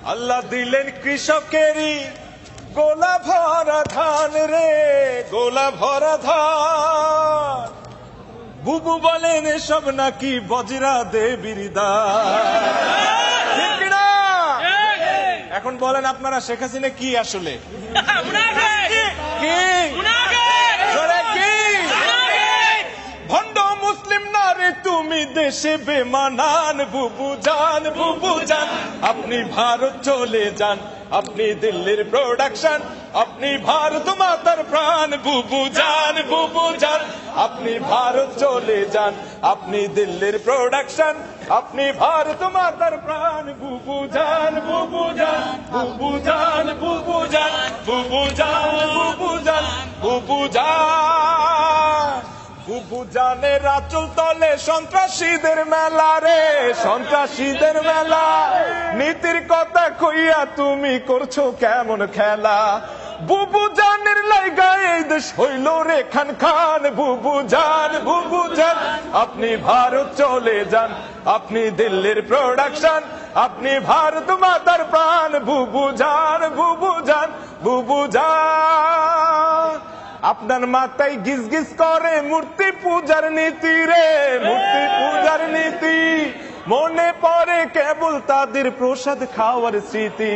আল্লাহ দিলেন কৃষকেরই গোলা ভরা ধান রে, গোলা ভরা ধান। বুবু বলেন এসব নাকি বজরা দেবীর দান। ঠিক কিনা? এখন বলেন আপনারা শেখ হাসিনা কি আসলে? কি জোরে কি? ভণ্ড মুসলিম না রে তুমি দেশে বেমানান। বুবু জান, বুবু জান, আপনি ভারত চলে যান, আপনি দিল্লির প্রোডাকশন, আপনি ভারত মাতার প্রাণ। বুবু জান, বুবু জান, আপনি ভারত চলে যান, আপনি দিল্লির প্রোডাকশন, আপনি ভারত মাতার প্রাণ। বুবু জান, বুবু জান, বুবু জান, বুবু জান, বুবু জান, বুবু জান, বুবু জান। বুবু জানের আঁচল তলে সন্ত্রাসীদের মেলা রে, সন্ত্রাসীদের মেলা। নীতির কথা কইয়া তুমি করছো কেমন খেলা? বুবু জানের লাইগা এই দেশ হইল রে খান খান। বুবু জান, বুবু জান, আপনি ভারত চলে যান, আপনি দিল্লির প্রোডাকশন, আপনি ভারত মাতার প্রাণ। বুবু জান, বুবু জান, বুবু জান। আপনার মাথায় গিজ গিজ করে মূর্তি পূজার নীতি রে, মূর্তি পূজার নীতি। মনে পড়ে কেবল তাদের প্রসাদ খাওয়ার স্মৃতি।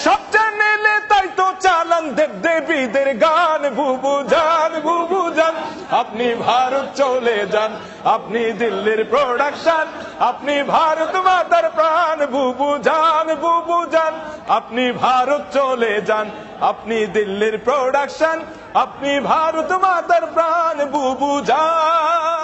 সব চ্যানেলে তাই তো চালান দেব দেবীদের গান। বুবু জান, বুবু জান, আপনি ভারত চলে যান, আপনি দিল্লির প্রোডাকশন, আপনি ভারত মাতার প্রাণ। বুবু জান, বুবু জান, আপনি ভারত চলে যান, আপনি দিল্লির প্রোডাকশন, আপনি ভারত মাতার প্রাণ। বুবু জান।